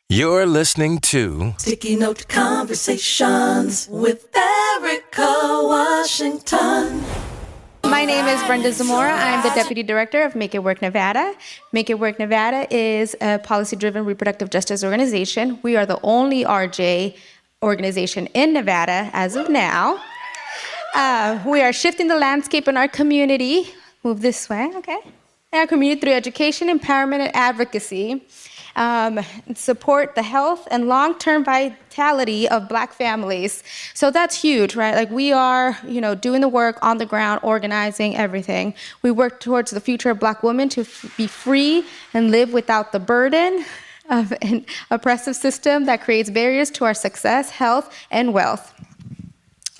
You're listening to Sticky Note Conversations with Erika Washington. My name is Brenda Zamora. I'm the Deputy Director of Make It Work Nevada. Make It Work Nevada is a policy-driven reproductive justice organization. We are the only RJ organization in Nevada as of now. We are shifting the landscape in our community. Move this way, okay. In our community through education, empowerment, and advocacy. Support the health and long-term vitality of Black families. So that's huge, right? Like we are, doing the work on the ground, organizing everything. We work towards the future of Black women to be free and live without the burden of an oppressive system that creates barriers to our success, health, and wealth.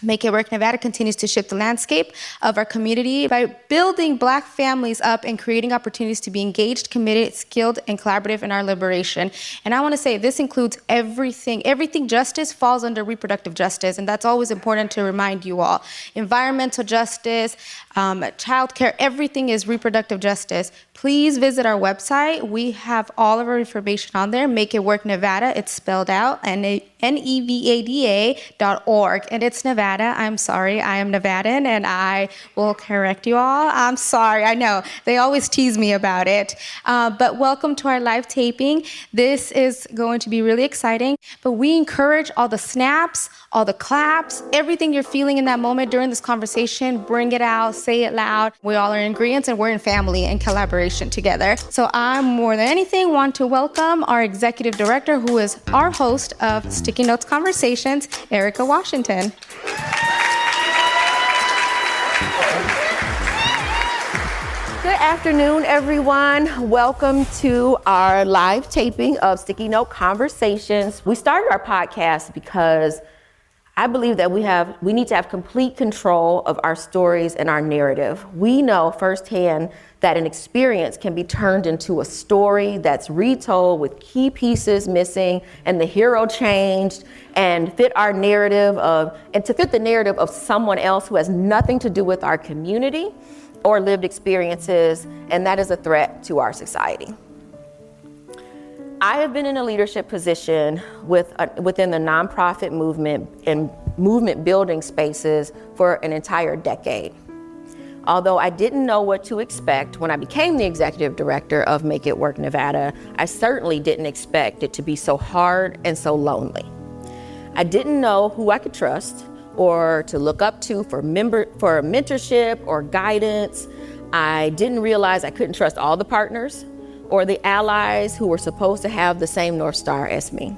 Make It Work Nevada continues to shift the landscape of our community by building Black families up and creating opportunities to be engaged, committed, skilled, and collaborative in our liberation. And I want to say this includes everything. Everything justice falls under reproductive justice, and that's always important to remind you all. Environmental justice, childcare, everything is reproductive justice. Please visit our website. We have all of our information on there. Make It Work Nevada. It's spelled out, NEVADA.org. And it's Nevada. I'm sorry. I am Nevadan, and I will correct you all. I'm sorry. I know. They always tease me about it. But welcome to our live taping. This is going to be really exciting. But we encourage all the snaps, all the claps, everything you're feeling in that moment during this conversation, bring it out, say it loud. We all are in agreement, and we're in family and collaboration together. So I, more than anything, want to welcome our executive director, who is our host of Sticky Notes Conversations, Erika Washington. Good afternoon, everyone. Welcome to our live taping of Sticky Note Conversations. We started our podcast because I believe that we need to have complete control of our stories and our narrative. We know firsthand that an experience can be turned into a story that's retold with key pieces missing and the hero changed and fit our narrative and to fit the narrative of someone else who has nothing to do with our community or lived experiences, and that is a threat to our society. I have been in a leadership position within the nonprofit movement and movement building spaces for an entire decade. Although I didn't know what to expect when I became the executive director of Make It Work Nevada, I certainly didn't expect it to be so hard and so lonely. I didn't know who I could trust or to look up to for mentorship or guidance. I didn't realize I couldn't trust all the partners or the allies who were supposed to have the same North Star as me.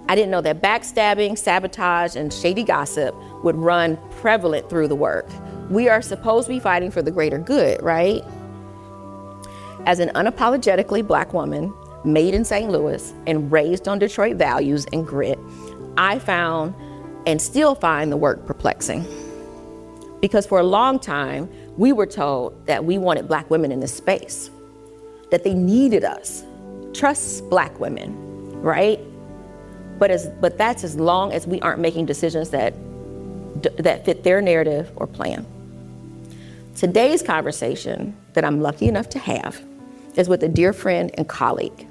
I didn't know that backstabbing, sabotage, and shady gossip would run prevalent through the work. We are supposed to be fighting for the greater good, right? As an unapologetically Black woman, made in St. Louis and raised on Detroit values and grit, I found and still find the work perplexing. Because for a long time, we were told that we wanted Black women in this space, that they needed us. Trust Black women, right? But that's as long as we aren't making decisions that fit their narrative or plan. Today's conversation that I'm lucky enough to have is with a dear friend and colleague.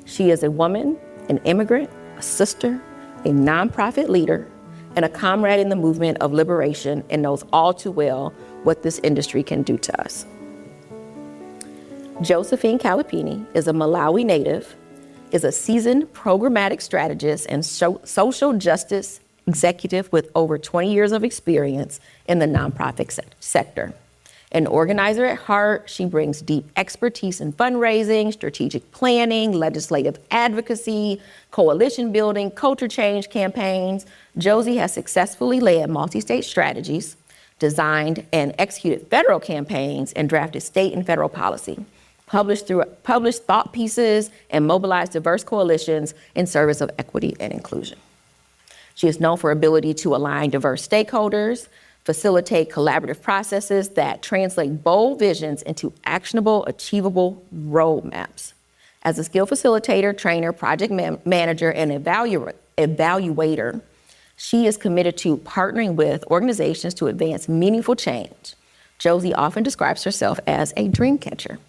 She is a woman, an immigrant, a sister, a nonprofit leader, and a comrade in the movement of liberation, and knows all too well what this industry can do to us. Josephine Kalipeni is a Malawi native, is a seasoned programmatic strategist and social justice executive with over 20 years of experience in the nonprofit sector. An organizer at heart, she brings deep expertise in fundraising, strategic planning, legislative advocacy, coalition building, culture change campaigns. Josie has successfully led multi-state strategies, designed and executed federal campaigns, and drafted state and federal policy, published thought pieces, and mobilized diverse coalitions in service of equity and inclusion. She is known for her ability to align diverse stakeholders, facilitate collaborative processes that translate bold visions into actionable, achievable roadmaps. As a skilled facilitator, trainer, project manager, and evaluator, she is committed to partnering with organizations to advance meaningful change. Josie often describes herself as a dream catcher,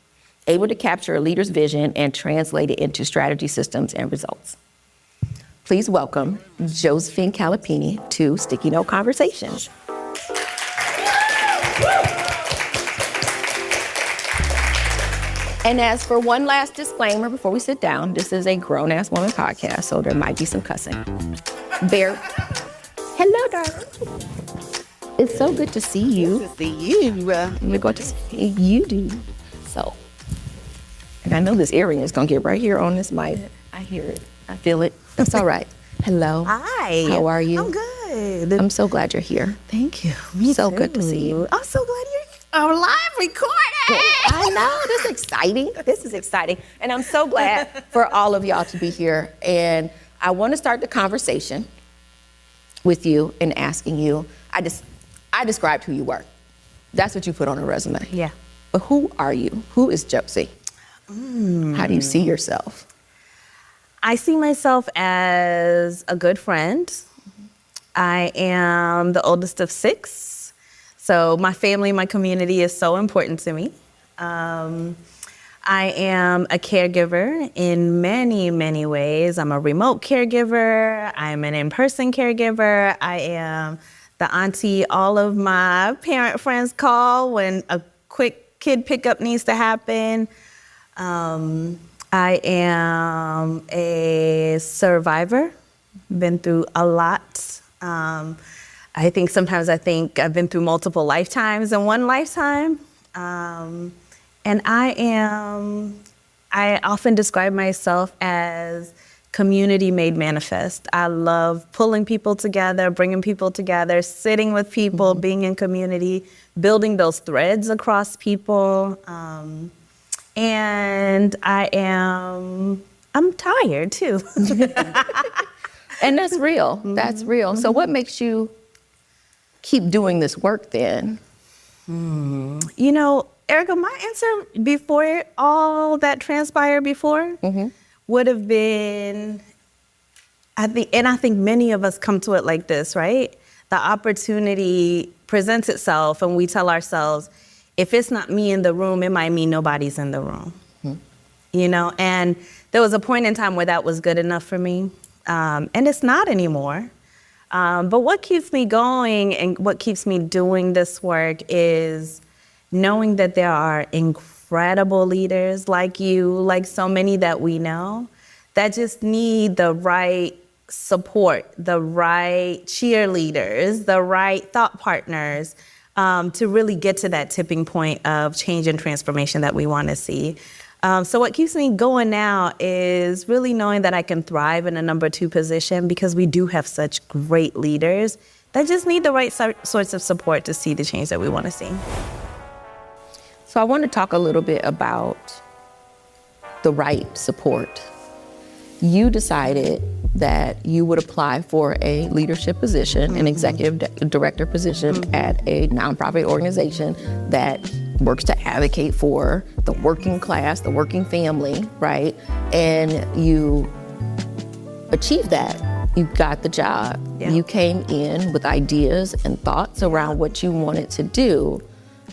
able to capture a leader's vision and translate it into strategy, systems, and results. Please welcome Josephine Kalipeni to Sticky Note Conversations. And as for one last disclaimer before we sit down, this is a grown-ass woman podcast, so there might be some cussing. Hello, darling. It's so good to see you. Good to see you. We're going to see you do. So, and I know this earring is going to get right here on this mic. I hear it. I feel it. That's all right. Hello. Hi. How are you? I'm good. I'm so glad you're here. Thank you. Me So too. good to see you. I'm so glad you're live recording. I know, this is exciting. This is exciting. And I'm so glad for all of y'all to be here. And I want to start the conversation with you and asking you, I described who you were. That's what you put on a resume. Yeah. But who are you? Who is Josie? How do you see yourself? I see myself as a good friend. I am the oldest of 6. So my family, my community is so important to me. I am a caregiver in many, many ways. I'm a remote caregiver. I'm an in-person caregiver. I am the auntie all of my parent friends call when a quick kid pickup needs to happen. I am a survivor, been through a lot. Sometimes I think I've been through multiple lifetimes in one lifetime. And I often describe myself as community made manifest. I love pulling people together, bringing people together, sitting with people, being in community, building those threads across people. And I'm tired too. And that's real. That's real. So what makes you keep doing this work then? You know, Erika, my answer before all that transpired before would have been, I think many of us come to it like this, right? The opportunity presents itself and we tell ourselves, if it's not me in the room, it might mean nobody's in the room. You know, and there was a point in time where that was good enough for me. And it's not anymore. But what keeps me going and what keeps me doing this work is knowing that there are incredible leaders like you, like so many that we know, that just need the right support, the right cheerleaders, the right thought partners to really get to that tipping point of change and transformation that we want to see. So what keeps me going now is really knowing that I can thrive in a number 2 position because we do have such great leaders that just need the right sorts of support to see the change that we want to see. So I want to talk a little bit about the right support. You decided that you would apply for a leadership position, an executive director position at a nonprofit organization that works to advocate for the working class, the working family, right? And you achieved that. You got the job. Yeah. You came in with ideas and thoughts around what you wanted to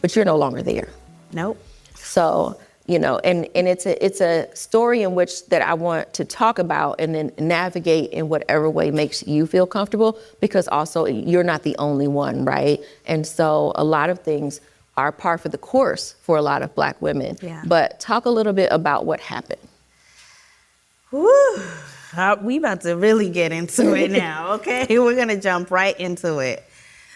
but you're no longer there. Nope. So, you know, and it's a story in which that I want to talk about and then navigate in whatever way makes you feel comfortable, because also you're not the only one, right? And so a lot of things are par for the course for a lot of Black women. Yeah. But talk a little bit about what happened. Whew. We about to really get into it now, okay? We're gonna jump right into it.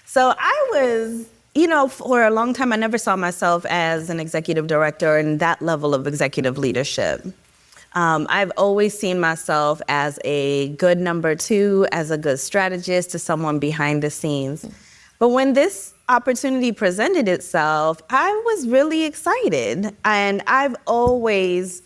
So I was, you know, for a long time, I never saw myself as an executive director and that level of executive leadership. I've always seen myself as a good number 2, as a good strategist, as someone behind the scenes. But when this opportunity presented itself, I was really excited. And I've always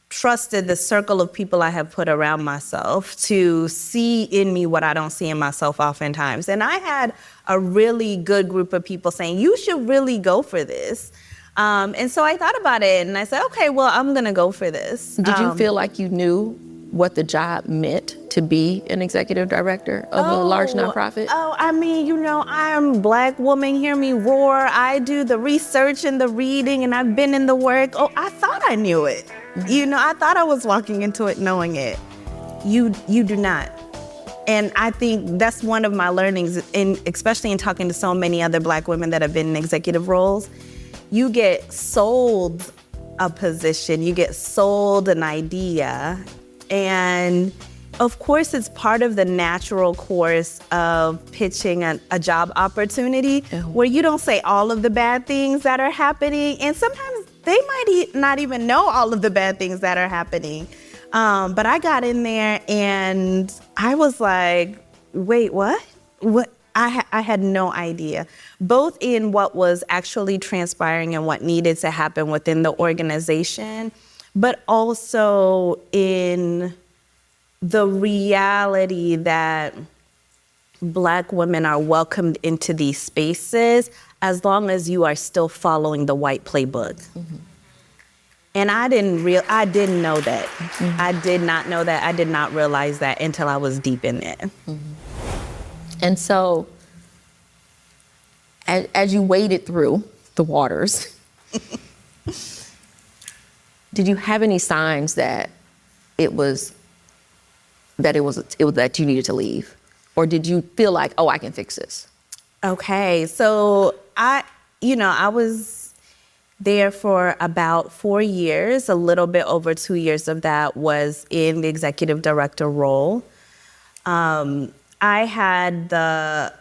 trusted the circle of people I have put around myself to see in me what I don't see in myself oftentimes. And I had a really good group of people saying, you should really go for this. And so I thought about it and I said, okay, well, I'm gonna go for this. Did you feel like you knew what the job meant to be an executive director of a large nonprofit? I mean, I'm a Black woman, hear me roar. I do the research and the reading, and I've been in the work. I thought I knew it. I thought I was walking into it knowing it. You do not. And I think that's one of my learnings, especially in talking to so many other Black women that have been in executive roles. You get sold a position, you get sold an idea, and of course it's part of the natural course of pitching a job opportunity where you don't say all of the bad things that are happening, and sometimes they might not even know all of the bad things that are happening. But I got in there and I was like, wait, what? What? I had no idea, both in what was actually transpiring and what needed to happen within the organization, but also in the reality that Black women are welcomed into these spaces as long as you are still following the white playbook. Mm-hmm. And I didn't know that. Mm-hmm. I did not know that. I did not realize that until I was deep in it. Mm-hmm. And so, as you waded through the waters, did you have any signs that it was that you needed to leave, or did you feel like, oh, I can fix this? Okay, so I was there for about 4 years. A little bit over 2 years of that was in the executive director role. I had I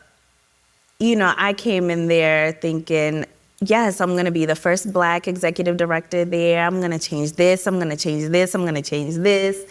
came in there thinking, yes, I'm going to be the first Black executive director there. I'm going to change this. I'm going to change this. I'm going to change this.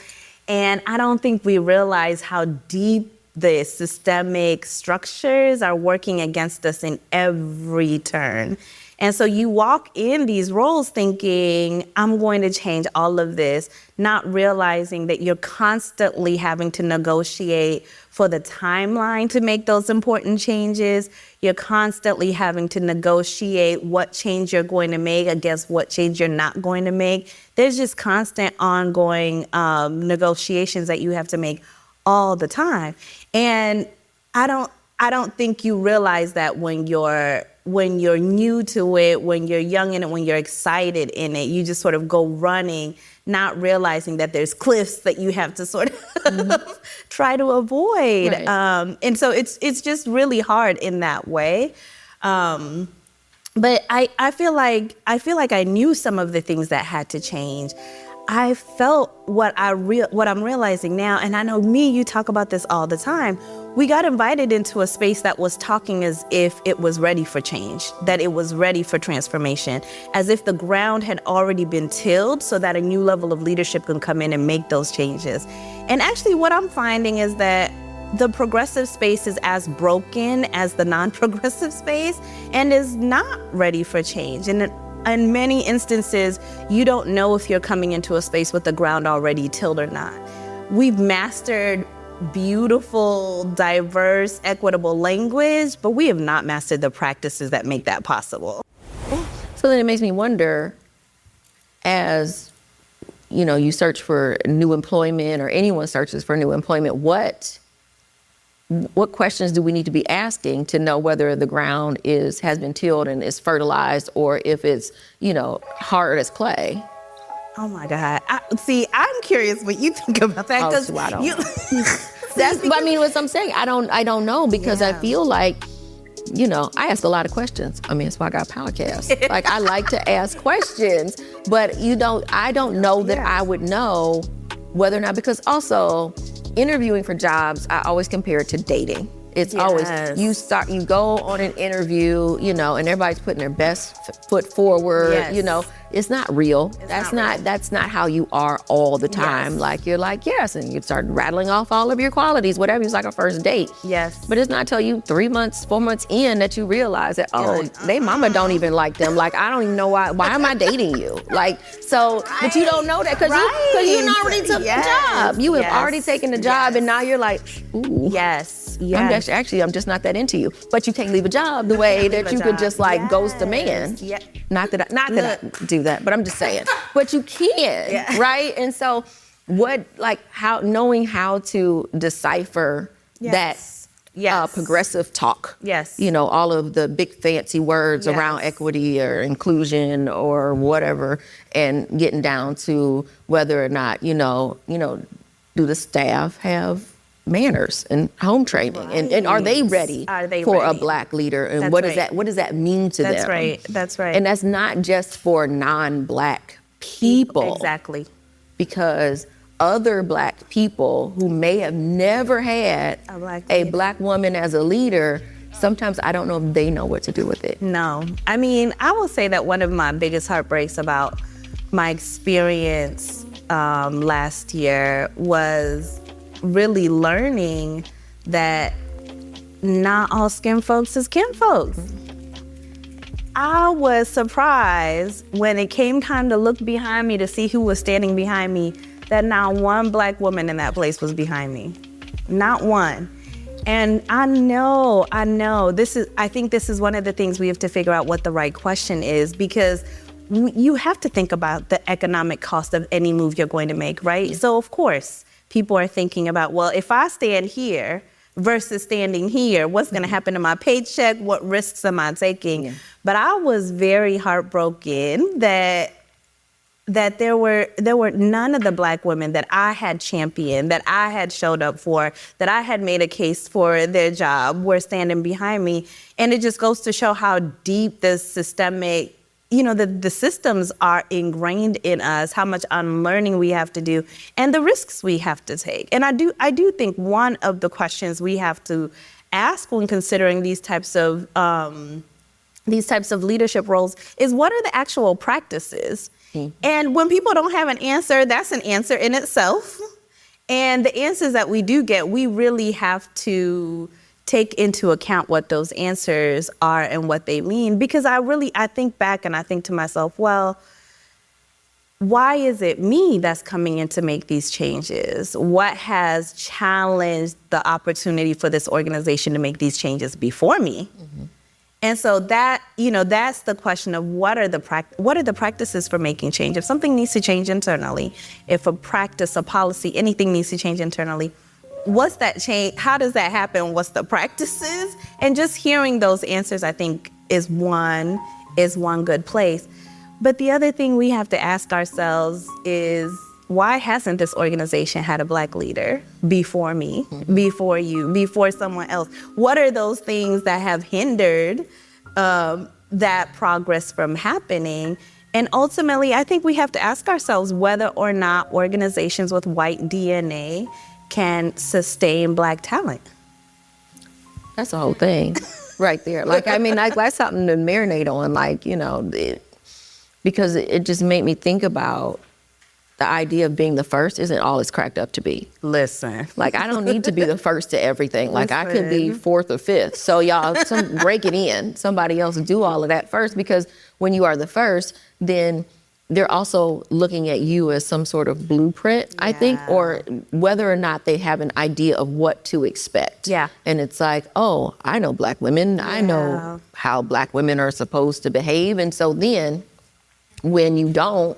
And I don't think we realize how deep the systemic structures are working against us in every turn. And so you walk in these roles thinking, I'm going to change all of this, not realizing that you're constantly having to negotiate for the timeline to make those important changes. You're constantly having to negotiate what change you're going to make against what change you're not going to make. There's just constant ongoing negotiations that you have to make all the time. And I don't think you realize that when you're new to it, when you're young in it, when you're excited in it, you just sort of go running, not realizing that there's cliffs that you have to sort of try to avoid. Right. And so it's just really hard in that way. But I feel like I knew some of the things that had to change. I felt what I'm realizing now, and I know you talk about this all the time. We got invited into a space that was talking as if it was ready for change, that it was ready for transformation, as if the ground had already been tilled so that a new level of leadership can come in and make those changes. And actually what I'm finding is that the progressive space is as broken as the non-progressive space and is not ready for change. And in many instances, you don't know if you're coming into a space with the ground already tilled or not. We've mastered beautiful, diverse, equitable language, but we have not mastered the practices that make that possible. So then it makes me wonder, as you search for new employment, or anyone searches for new employment, what questions do we need to be asking to know whether the ground has been tilled and is fertilized, or if it's, hard as clay? Oh my God. I'm curious what you think about that. That's what I'm saying. I don't know, because I feel like, I ask a lot of questions. That's why I got a podcast. Like, I like to ask questions, but I don't know that I would know whether or not, because also interviewing for jobs, I always compare it to dating. It's always, you go on an interview, and everybody's putting their best foot forward, it's not real. That's not how you are all the time. Yes. Like, you're like, yes, and you start rattling off all of your qualities, whatever. It's like a first date. Yes. But it's not till you 3 months, 4 months in that you realize that, they mama don't even like them. Like, I don't even know why am I dating you? Like, so, but you don't know that because you already took the job. You have already taken the job, and now you're like, ooh. Yes. I'm just not that into you. But you can't leave a job the way that you could just ghost a man. Yeah. Not that I do that, but I'm just saying. But you can, right? And so knowing how to decipher that progressive talk. Yes. You know, all of the big fancy words around equity or inclusion or whatever, and getting down to whether or not, you know, do the staff have manners and home training, and are they ready for a Black leader, and what does that mean to them? That's right. And that's not just for non-Black people. Exactly. Because other Black people who may have never had a Black woman as a leader, sometimes I don't know if they know what to do with it. No. I mean, I will say that one of my biggest heartbreaks about my experience last year was really learning that not all skin folks is kin folks. I was surprised when it came time to look behind me to see who was standing behind me, that not one Black woman in that place was behind me. Not one. And I know, I think this is one of the things we have to figure out what the right question is, because you have to think about the economic cost of any move you're going to make, right? Yeah. So of course, people are thinking about, well, if I stand here versus standing here, what's gonna happen to my paycheck? What risks am I taking? Yeah. But I was very heartbroken that there were none of the Black women that I had championed, that I had showed up for, that I had made a case for their job were standing behind me. And it just goes to show how deep the systemic, the systems are ingrained in us, how much unlearning we have to do, and the risks we have to take. And I do think one of the questions we have to ask when considering these types of leadership roles is, what are the actual practices? Mm-hmm. And when people don't have an answer, that's an answer in itself. And the answers that we do get, we really have to take into account what those answers are and what they mean. Because I think back and I think to myself, well, why is it me that's coming in to make these changes? What has challenged the opportunity for this organization to make these changes before me? Mm-hmm. And so that, that's the question of what are the practices for making change? If something needs to change internally, if a practice, a policy, anything needs to change internally, what's that change? How does that happen? What's the practices? And just hearing those answers, I think, is one good place. But the other thing we have to ask ourselves is, why hasn't this organization had a Black leader before me, before you, before someone else? What are those things that have hindered that progress from happening? And ultimately, I think we have to ask ourselves whether or not organizations with white DNA can sustain Black talent. That's the whole thing right there. That's something to marinate on, because it just made me think about the idea of being the first isn't all it's cracked up to be. Listen. I don't need to be the first to everything. I could be fourth or fifth. So y'all, break it in. Somebody else do all of that first, because when you are the first, then they're also looking at you as some sort of blueprint, I think, or whether or not they have an idea of what to expect. Yeah. And it's like, oh, I know Black women. Yeah. I know how Black women are supposed to behave. And so then when you don't,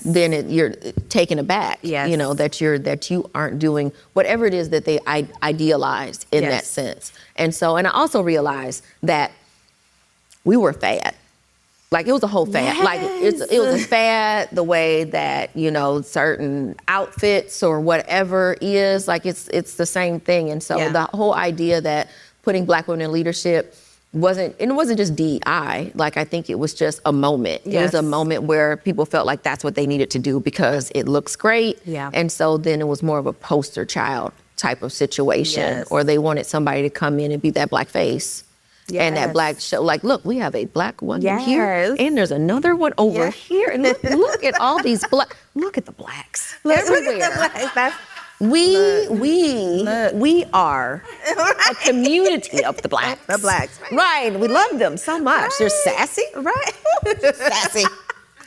then you're taken aback, that you aren't doing whatever it is that they idealized in that sense. And I also realized that we were fad. It was a whole fad. Yes. It was a fad the way that, certain outfits or whatever is, it's the same thing. And so the whole idea that putting Black women in leadership wasn't just DEI. I think it was just a moment. Yes. It was a moment where people felt like that's what they needed to do because it looks great. Yeah. And so then it was more of a poster child type of situation, or they wanted somebody to come in and be that Black face. Yes. And that Black show, look, we have a Black one here, and there's another one over here, and look at all these look at the Blacks everywhere. Look at the Blacks. We are a community of the Blacks. The Blacks. Right. We love them so much. Right. They're sassy. Right. Sassy.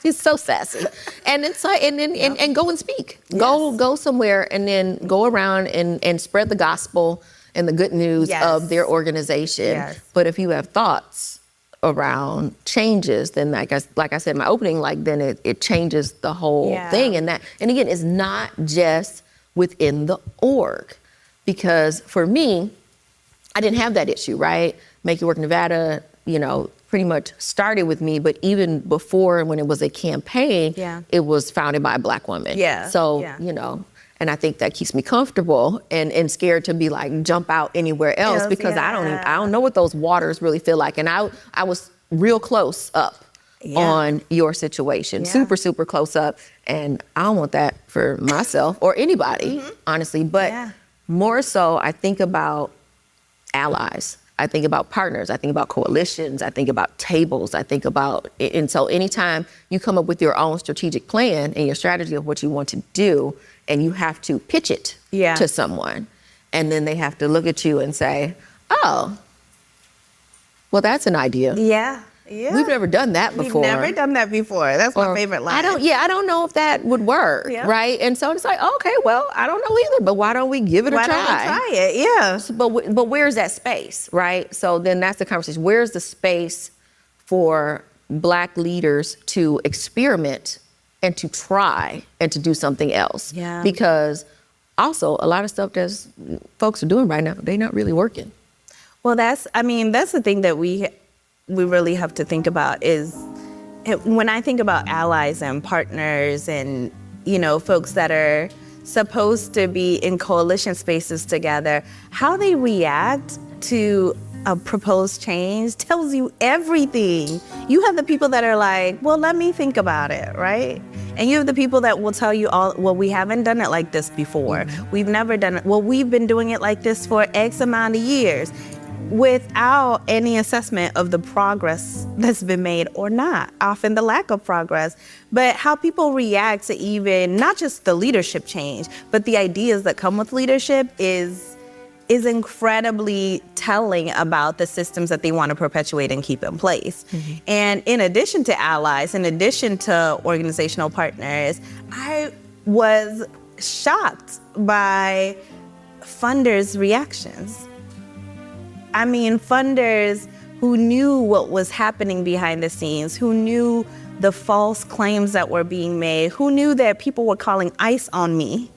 He's so sassy. And it's and go and speak. Yes. Go somewhere and then go around and spread the gospel and the good news of their organization. Yes. But if you have thoughts around changes, then like I said in my opening, like then it changes the whole thing. And again, it's not just within the org, because for me, I didn't have that issue, right? Make It Work Nevada, pretty much started with me, but even before, when it was a campaign, it was founded by a Black woman. So, and I think that keeps me comfortable and scared to be like jump out anywhere else, because I don't know what those waters really feel like. And I was real close up on your situation, super close up, and I don't want that for myself or anybody, honestly. But more so, I think about allies. I think about partners, I think about coalitions, I think about tables, and so anytime you come up with your own strategic plan and your strategy of what you want to do, and you have to pitch it to someone, and then they have to look at you and say, oh, well, that's an idea. Yeah. We've never done that before. We've never done that before. That's my favorite line. I don't know if that would work, right? And so it's like, okay, well, I don't know either, but why don't we give it a try? Why don't we try it? Yeah. So, but where's that space, right? So then that's the conversation. Where's the space for Black leaders to experiment and to try and to do something else? Yeah. Because also a lot of stuff that folks are doing right now, they're not really working. Well, that's the thing that we really have to think about is when I think about allies and partners and, folks that are supposed to be in coalition spaces together, how they react to a proposed change tells you everything. You have the people that are like, well, let me think about it, right? And you have the people that will tell you we haven't done it like this before. We've never done it. Well, we've been doing it like this for X amount of years, without any assessment of the progress that's been made or not, often the lack of progress, but how people react to even not just the leadership change, but the ideas that come with leadership is incredibly telling about the systems that they want to perpetuate and keep in place. And in addition to allies, in addition to organizational partners, I was shocked by funders' reactions. Funders who knew what was happening behind the scenes, who knew the false claims that were being made, who knew that people were calling ICE on me.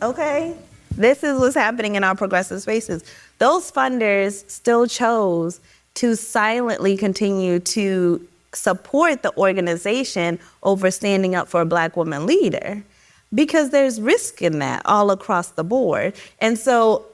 Okay? This is what's happening in our progressive spaces. Those funders still chose to silently continue to support the organization over standing up for a Black woman leader, because there's risk in that all across the board. And so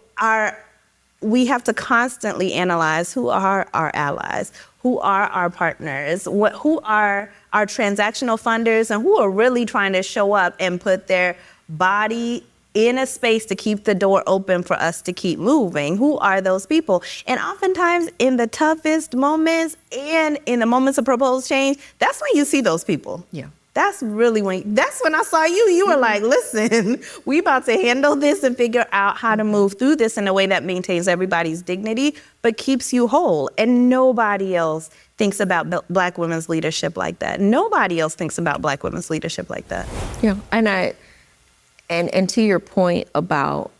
we have to constantly analyze who are our allies, who are our partners, who are our transactional funders, and who are really trying to show up and put their body in a space to keep the door open for us to keep moving. Who are those people? And oftentimes in the toughest moments and in the moments of proposed change, that's when you see those people. Yeah. That's when I saw you. You were like, listen, we about to handle this and figure out how to move through this in a way that maintains everybody's dignity, but keeps you whole. And nobody else thinks about Black women's leadership like that. Nobody else thinks about Black women's leadership like that. Yeah, and to your point about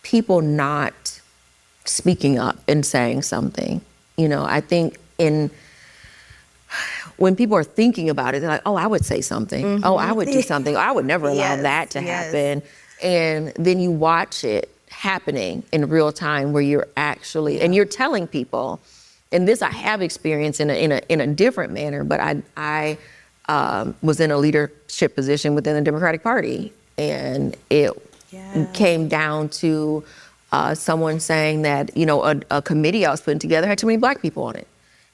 people not speaking up and saying something, I think when people are thinking about it, they're like, oh, I would say something. Oh, I would do something. I would never allow that to happen. And then you watch it happening in real time where you're actually, and you're telling people, and this I have experienced in a different manner, but I was in a leadership position within the Democratic Party, and it came down to someone saying that, a committee I was putting together had too many Black people on it.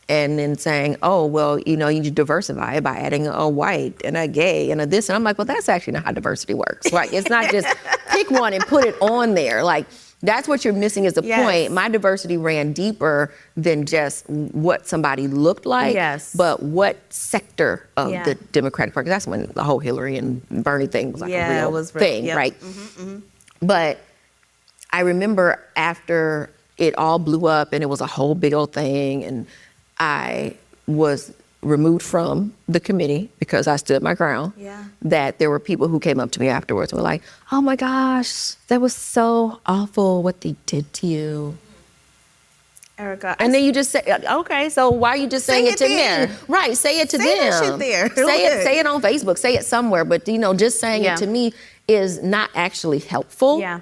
And then saying, oh, well, you need to diversify it by adding a white and a gay and a this. And I'm like, well, that's actually not how diversity works, right? It's not just pick one and put it on there. Like, that's what you're missing is the point. My diversity ran deeper than just what somebody looked like, but what sector of the Democratic Party. That's when the whole Hillary and Bernie thing was like a real thing, right? But I remember after it all blew up and it was a whole big old thing, and I was removed from the committee because I stood my ground, that there were people who came up to me afterwards and were like, oh my gosh, that was so awful what they did to you. Erika, And then you just say, okay, so why are you just saying it to there. me? Right, say it to Say them. that shit there. Say it on Facebook, say it somewhere. But, just saying Yeah. it to me is not actually helpful. Yeah.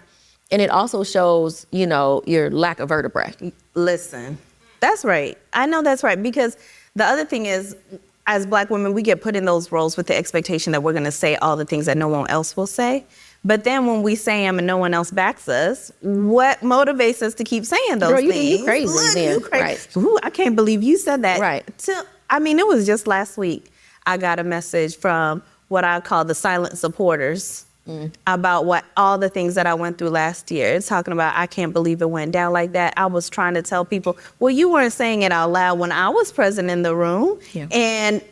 And it also shows, your lack of vertebrae. Listen, that's right. I know that's right, because the other thing is, as Black women, we get put in those roles with the expectation that we're going to say all the things that no one else will say. But then when we say them and no one else backs us, what motivates us to keep saying those Girl, things? you crazy Look, then. you crazy. Right. Ooh, I can't believe you said that. Right. It was just last week. I got a message from what I call the silent supporters about all the things that I went through last year. It's talking about, I can't believe it went down like that. I was trying to tell people, well, you weren't saying it out loud when I was present in the room. Yeah. And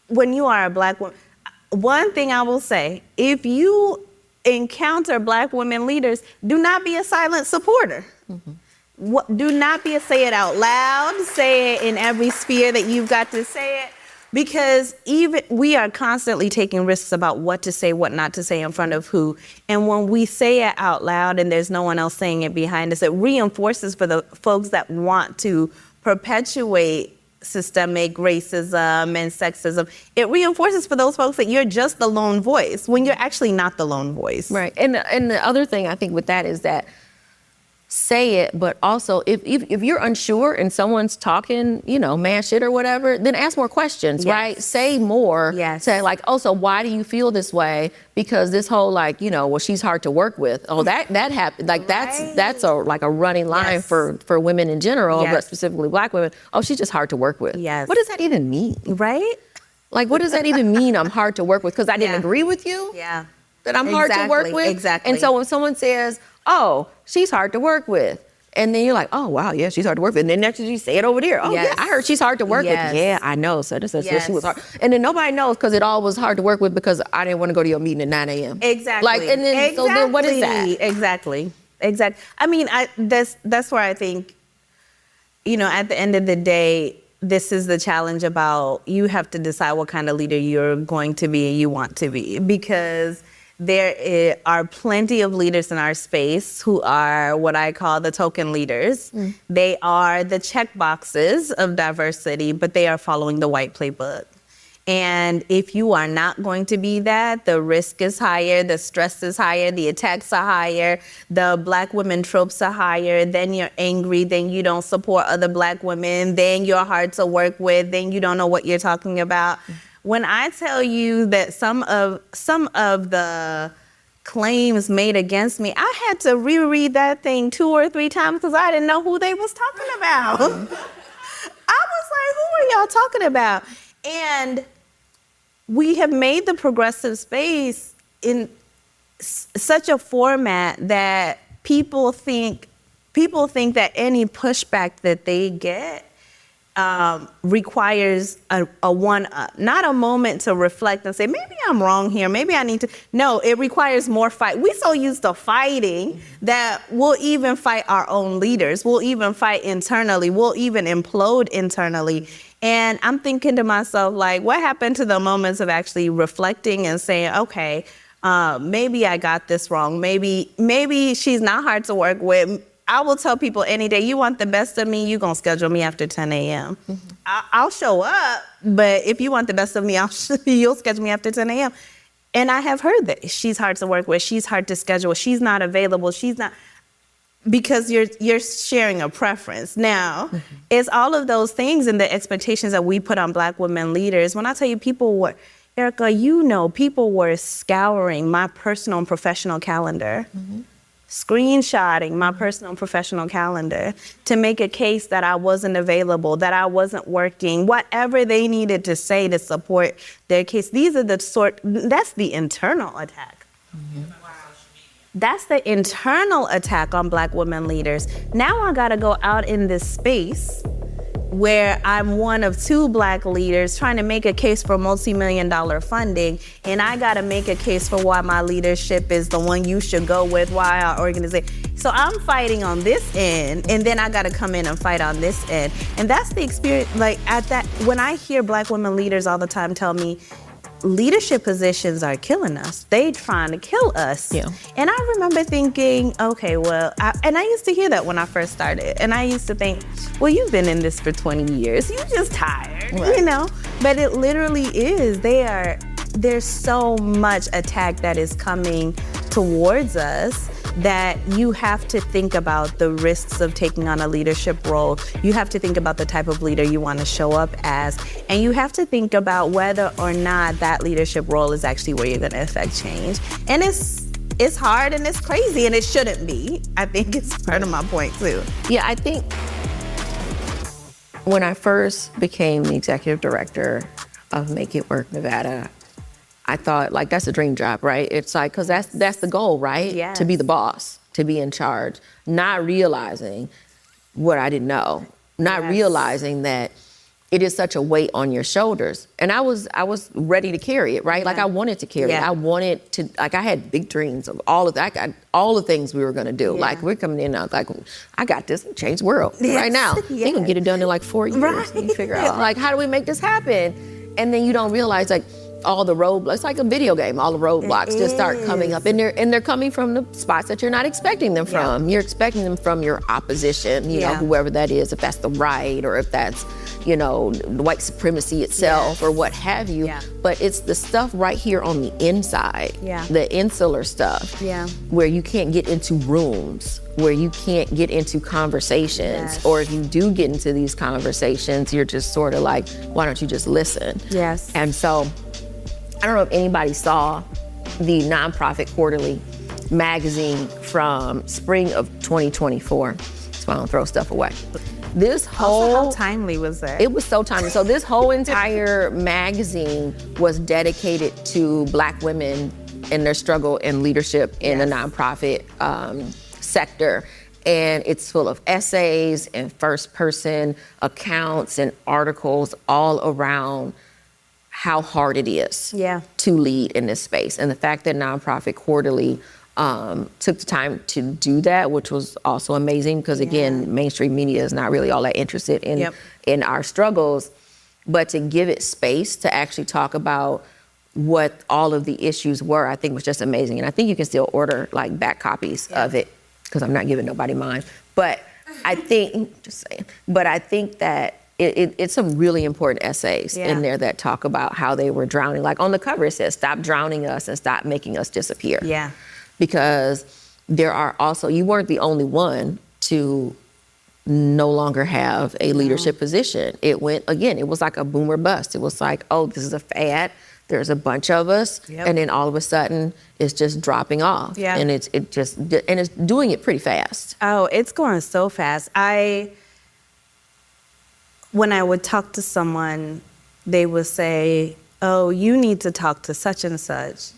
when you are a Black woman, one thing I will say, if you encounter Black women leaders, do not be a silent supporter. Do not say it out loud, say it in every sphere that you've got to say it, because even we are constantly taking risks about what to say, what not to say in front of who. And when we say it out loud and there's no one else saying it behind us, it reinforces for the folks that want to perpetuate systemic racism and sexism. It reinforces for those folks that you're just the lone voice when you're actually not the lone voice. Right. And the other thing I think with that is that say it, but also if you're unsure and someone's talking, man shit or whatever, then ask more questions, Yes. right? Say more. Yes. Say like, oh, so why do you feel this way? Because this whole well, she's hard to work with. Oh, that happened. Like Right. that's a running line Yes. for women in general, Yes. but specifically Black women. Oh, she's just hard to work with. Yes. What does that even mean? Right? Like, what does that even mean? I'm hard to work with because I didn't Yeah. agree with you? Yeah. That I'm hard to work with? Exactly. And so when someone says, oh, she's hard to work with, and then you're like, oh, wow, yeah, she's hard to work with. And then next you say it over there. Oh, Yes. yeah, I heard she's hard to work Yes. with. Yeah, I know. So this is Yes. she was hard. And then nobody knows because it all was hard to work with because I didn't want to go to your meeting at 9 a.m. Exactly. Like, and then, so then what is that? Exactly. I mean, that's where I think, at the end of the day, this is the challenge about you have to decide what kind of leader you're going to be and you want to be, because there are plenty of leaders in our space who are what I call the token leaders. They are the check boxes of diversity, but they are following the white playbook. And if you are not going to be that, the risk is higher, the stress is higher, the attacks are higher, the Black women tropes are higher, then you're angry, then you don't support other Black women, then you're hard to work with, then you don't know what you're talking about. When I tell you that some of the claims made against me, I had to reread that thing 2 or 3 times because I didn't know who they was talking about. I was like, who are y'all talking about? And we have made the progressive space in such a format that people think that any pushback that they get requires a one-up, not a moment to reflect and say, maybe I'm wrong here, maybe I need to. No, it requires more fight. We're so used to fighting that we'll even fight our own leaders. We'll even fight internally. We'll even implode internally. And I'm thinking to myself, like, what happened to the moments of actually reflecting and saying, okay, maybe I got this wrong. Maybe she's not hard to work with. I will tell people any day, you want the best of me, you're going to schedule me after 10 a.m. I'll show up, but if you want the best of me, you'll schedule me after 10 a.m. And I have heard that she's hard to work with, she's hard to schedule, she's not available, she's not, because you're sharing a preference. Now, it's all of those things and the expectations that we put on Black women leaders. When I tell you Erika, people were scouring my personal and professional calendar. Screenshotting my personal and professional calendar to make a case that I wasn't available, that I wasn't working, whatever they needed to say to support their case. That's the internal attack. That's the internal attack on Black women leaders. Now I gotta go out in this space where I'm one of 2 Black leaders trying to make a case for multi-million-dollar funding, and I gotta make a case for why my leadership is the one you should go with, why our organization. So I'm fighting on this end, and then I gotta come in and fight on this end. And that's the experience, when I hear Black women leaders all the time tell me, leadership positions are killing us. They trying to kill us. Yeah. And I remember thinking, okay, well, and I used to hear that when I first started. And I used to think, well, you've been in this for 20 years. You just tired, you know? But it literally is. There's so much attack that is coming towards us that you have to think about the risks of taking on a leadership role. You have to think about the type of leader you want to show up as. And you have to think about whether or not that leadership role is actually where you're going to affect change. And it's hard and it's crazy and it shouldn't be. I think it's part of my point too. Yeah, I think when I first became the executive director of Make It Work Nevada, I thought, like, that's a dream job, right? It's like, because that's the goal, right? Yes. To be the boss, to be in charge, not realizing what I didn't know, not realizing that it is such a weight on your shoulders. And I was ready to carry it, right? Yeah. Like, I wanted to carry it. I wanted to, like, I had big dreams of all of that. I got all the things we were going to do. Yeah. Like, we're coming in, I was like, I got this, change the world right now. Yes. You can get it done in like 4 years. Right. You figure out, like, how do we make this happen? And then you don't realize, like, all the roadblocks, it's like a video game, all the roadblocks just start coming up. And they're coming from the spots that you're not expecting them from. You're expecting them from your opposition, you know, whoever that is, if that's the right or if that's, you know, white supremacy itself or what have you. Yeah. But it's the stuff right here on the inside, the insular stuff, where you can't get into rooms, where you can't get into conversations, or if you do get into these conversations, you're just sort of like, why don't you just listen? Yes. And so, I don't know if anybody saw the Nonprofit Quarterly magazine from spring of 2024. That's why I don't throw stuff away. This whole... Also, how timely was that? It was so timely. So this whole entire magazine was dedicated to Black women and their struggle and leadership in the nonprofit sector. And it's full of essays and first-person accounts and articles all around how hard it is to lead in this space. And the fact that Nonprofit Quarterly took the time to do that, which was also amazing, because again, mainstream media is not really all that interested in our struggles, but to give it space to actually talk about what all of the issues were, I think was just amazing. And I think you can still order like back copies of it, because I'm not giving nobody mine. But I think, just saying, but I think that it's some really important essays in there that talk about how they were drowning. Like on the cover, it says, stop drowning us and stop making us disappear. Yeah. Because there are also, you weren't the only one to no longer have a leadership position. It went, again, it was like a boom or bust. It was like, oh, this is a fad. There's a bunch of us. And then all of a sudden, it's just dropping off. Yeah. And it's doing it pretty fast. Oh, it's going so fast. When I would talk to someone, they would say, oh, you need to talk to such and such.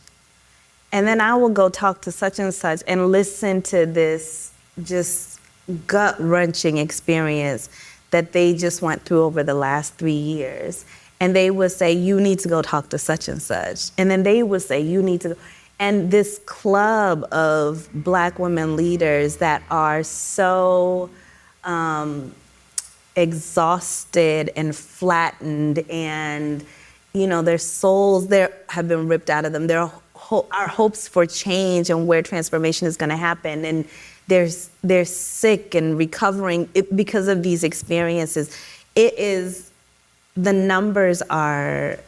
And then I will go talk to such and such and listen to this just gut-wrenching experience that they just went through over the last 3 years. And they would say, you need to go talk to such and such. And then they would say, you need to go. And this club of Black women leaders that are so exhausted and flattened, and you know, their souls have been ripped out of them. Our hopes for change and where transformation is going to happen, and they're sick and recovering because of these experiences. The numbers are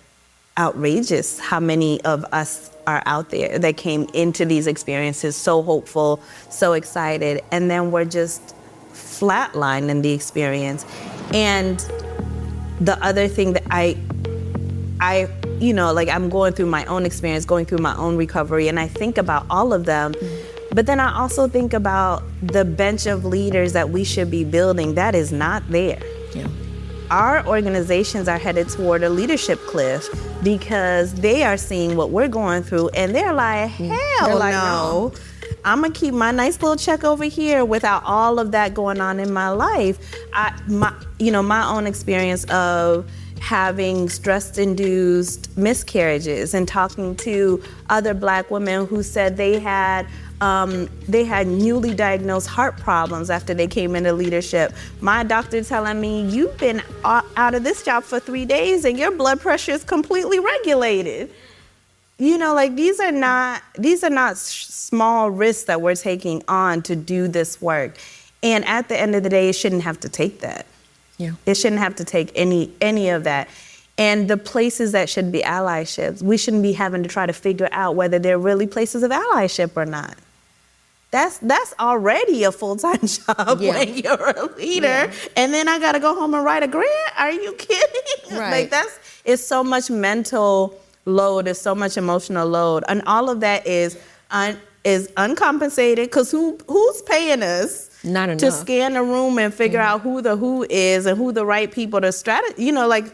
outrageous. How many of us are out there that came into these experiences so hopeful, so excited, and then we're just flatlined in the experience. And the other thing that I you know, like I'm going through my own experience, going through my own recovery, and I think about all of them, but then I also think about the bench of leaders that we should be building that is not there. Yeah. Our organizations are headed toward a leadership cliff because they are seeing what we're going through, and they're like, hell no. I'm gonna keep my nice little check over here without all of that going on in my life. My own experience of having stress-induced miscarriages and talking to other Black women who said they had newly diagnosed heart problems after they came into leadership. My doctor telling me, you've been out of this job for 3 days and your blood pressure is completely regulated. you know, like these are not small risks that we're taking on to do this work. And at the end of the day, it shouldn't have to take that. Yeah. It shouldn't have to take any of that. And the places that should be allyships, we shouldn't be having to try to figure out whether they're really places of allyship or not. That's already a full-time job when you're a leader. Yeah. And then I gotta go home and write a grant? Are you kidding? Right. Like it's so much mental load, it's so much emotional load. And all of that is uncompensated, because who's paying us? Not enough. To scan the room and figure out who the who is and who the right people to you know, like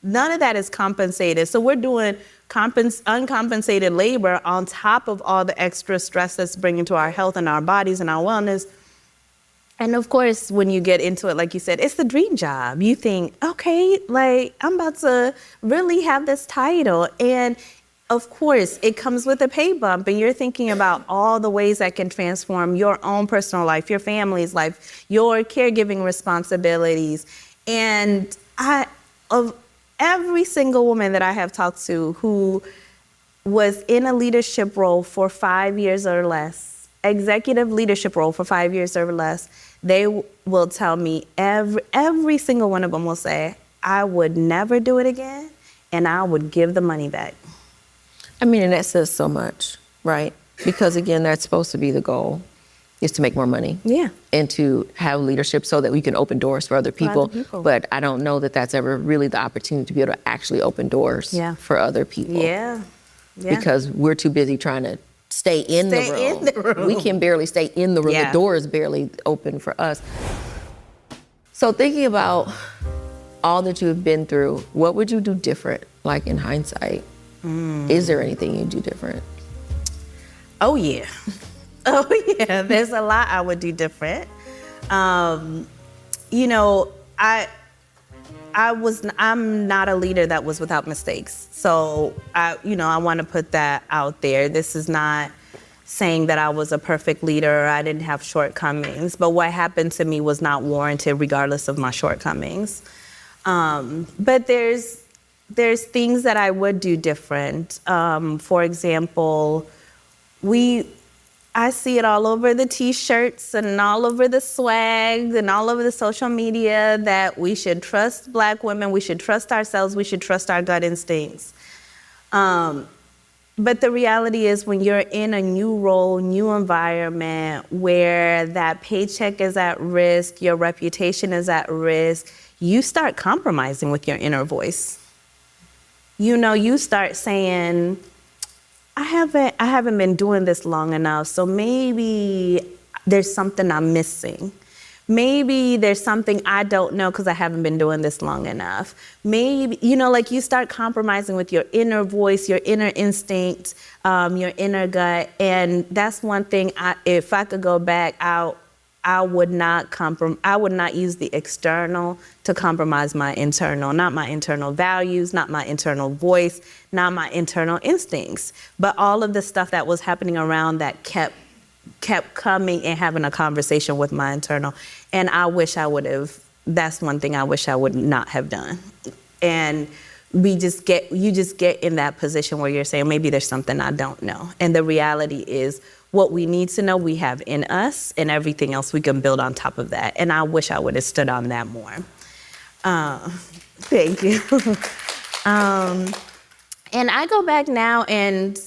none of that is compensated. So we're doing uncompensated labor on top of all the extra stress that's bringing to our health and our bodies and our wellness. And of course, when you get into it, like you said, it's the dream job. You think, okay, like I'm about to really have this title. And of course, it comes with a pay bump, and you're thinking about all the ways that can transform your own personal life, your family's life, your caregiving responsibilities. And of every single woman that I have talked to who was in a leadership role for 5 years or less, executive leadership role for 5 years or less, they will tell me, every single one of them will say, I would never do it again, and I would give the money back. I mean, and that says so much, right? Because again, that's supposed to be the goal, is to make more money. Yeah. And to have leadership so that we can open doors for other people. But I don't know that that's ever really the opportunity to be able to actually open doors for other people. Yeah. Because we're too busy trying to stay in the room. We can barely stay in the room. The door is barely open for us. So thinking about all that you have been through, what would you do different, like in hindsight? Is there anything you do different? Oh yeah. There's a lot I would do different. You know, I'm not a leader that was without mistakes. So I want to put that out there. This is not saying that I was a perfect leader or I didn't have shortcomings, but what happened to me was not warranted regardless of my shortcomings. But there's things that I would do different. For example, I see it all over the t-shirts and all over the swag and all over the social media that we should trust Black women, we should trust ourselves, we should trust our gut instincts. But the reality is, when you're in a new role, new environment where that paycheck is at risk, your reputation is at risk, you start compromising with your inner voice. You know, you start saying, I haven't been doing this long enough, so maybe there's something I'm missing. Maybe there's something I don't know because I haven't been doing this long enough. Maybe, you know, like you start compromising with your inner voice, your inner instinct, your inner gut. And that's one thing, if I could go back, I would not use the external to compromise my internal, not my internal values, not my internal voice, not my internal instincts, but all of the stuff that was happening around that kept coming and having a conversation with my internal. And I wish I would have, that's one thing I wish I would not have done. And you just get in that position where you're saying, maybe there's something I don't know. And the reality is, what we need to know we have in us, and everything else we can build on top of that. And I wish I would have stood on that more. Thank you. And I go back now, and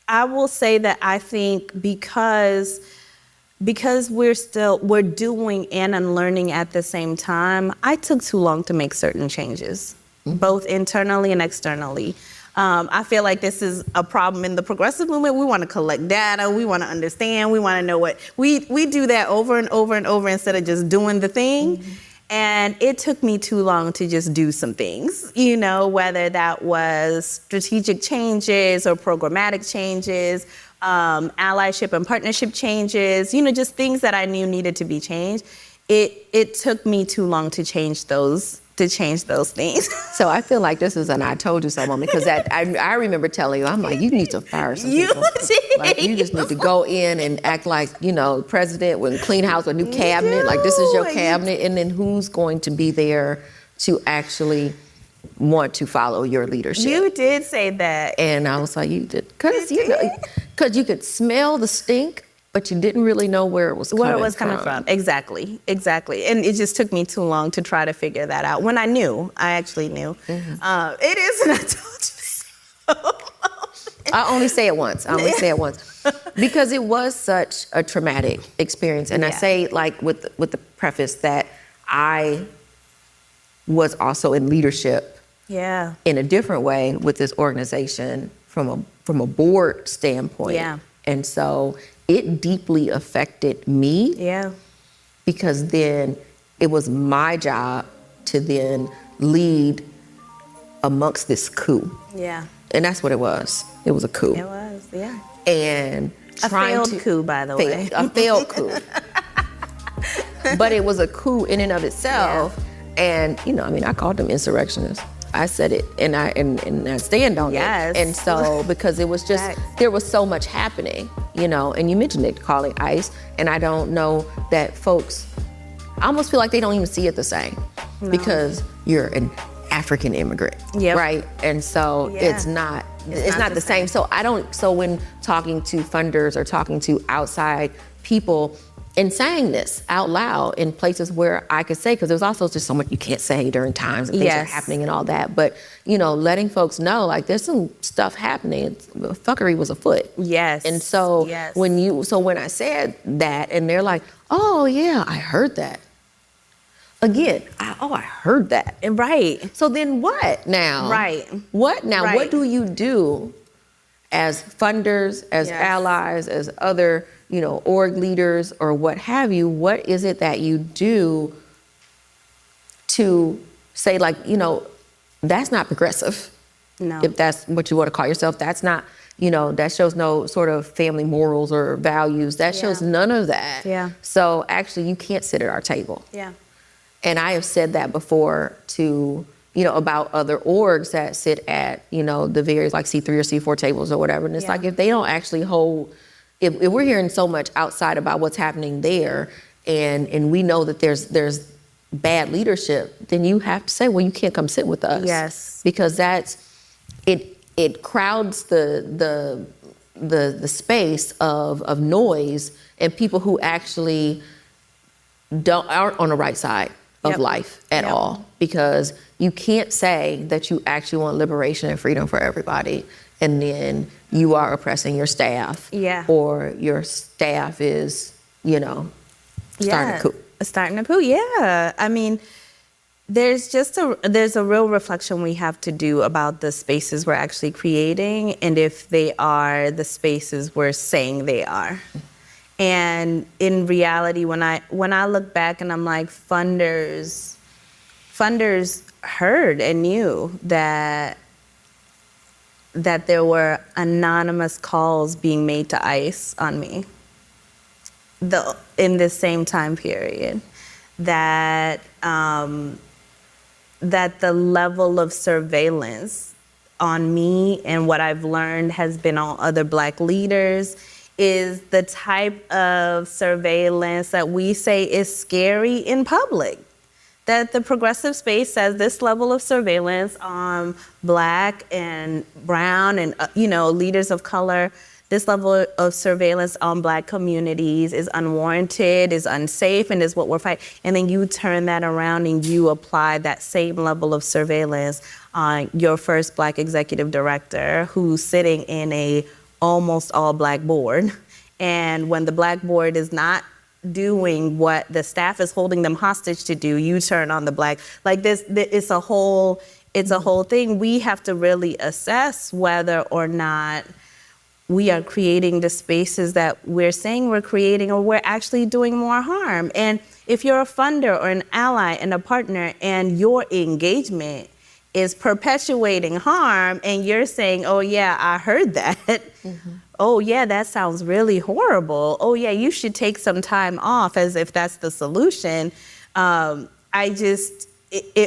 I will say that I think because we're doing and unlearning at the same time, I took too long to make certain changes, both internally and externally. I feel like this is a problem in the progressive movement. We want to collect data, we want to understand, we want to know what, we do that over and over and over instead of just doing the thing. And it took me too long to just do some things, you know, whether that was strategic changes or programmatic changes, allyship and partnership changes, you know, just things that I knew needed to be changed. It took me too long to change those things. So I feel like this is an I told you so moment, because I remember telling you, I'm like, you need to fire some people. Like, you just need to go in and act like, you know, president with clean house, a new cabinet, like this is your cabinet, and then who's going to be there to actually want to follow your leadership. You did say that. And I was like, you did. Because you could smell the stink, but you didn't really know where it was coming from. Exactly. And it just took me too long to try to figure that out. When I actually knew. It is, and I told you so. I only say it once. Because it was such a traumatic experience. And I say, like, with the preface that I was also in leadership in a different way with this organization from a board standpoint. Yeah. And so it deeply affected me. Yeah. Because then it was my job to then lead amongst this coup. Yeah. And that's what it was. It was a coup. It was, yeah. And a failed coup, by the way. A failed coup. But it was a coup in and of itself. Yeah. And, I called them insurrectionists. I said it, and I stand on it. And so, because it was just, there was so much happening, and you mentioned it, calling ICE, and I don't know that folks, I almost feel like they don't even see it the same. Because you're an African immigrant, right? And so it's not the same. So when talking to funders or talking to outside people and saying this out loud in places where I could say, because there's also just so much you can't say during times and things are happening and all that, but letting folks know, like, there's some stuff happening. Fuckery was afoot. Yes. And so when I said that, and they're like, oh yeah, I heard that. Again, I heard that. Right. So then what now? Right. What now? Right. What do you do as funders, as allies, as other, org leaders or what have you? What is it that you do to say, like, that's not progressive? No. If that's what you want to call yourself, that's not, that shows no sort of family morals or values. That shows none of that. Yeah. So actually, you can't sit at our table. Yeah. And I have said that before to, about other orgs that sit at, the various like C3 or C4 tables or whatever. And it's like, if they don't actually hold, if we're hearing so much outside about what's happening there, and we know that there's bad leadership, then you have to say, well, you can't come sit with us. Yes. Because it crowds the space of noise and people who actually aren't on the right side of life at all, because you can't say that you actually want liberation and freedom for everybody and then you are oppressing your staff, or your staff is, starting a coup. Starting a coup, yeah. I mean, there's a real reflection we have to do about the spaces we're actually creating and if they are the spaces we're saying they are. And in reality, when I look back and I'm like, funders heard and knew that there were anonymous calls being made to ICE on me in this same time period. That the level of surveillance on me and what I've learned has been on other Black leaders is the type of surveillance that we say is scary in public. That the progressive space says this level of surveillance on Black and brown and leaders of color, this level of surveillance on Black communities is unwarranted, is unsafe, and is what we're fighting. And then you turn that around and you apply that same level of surveillance on your first Black executive director who's sitting in a almost all Black board. And when the Black board is not doing what the staff is holding them hostage to do, you turn on the Black. Like this, it's a whole thing. We have to really assess whether or not we are creating the spaces that we're saying we're creating, or we're actually doing more harm. And if you're a funder or an ally and a partner and your engagement is perpetuating harm and you're saying, oh yeah, I heard that. Mm-hmm. Oh yeah, that sounds really horrible. Oh yeah, you should take some time off, as if that's the solution. It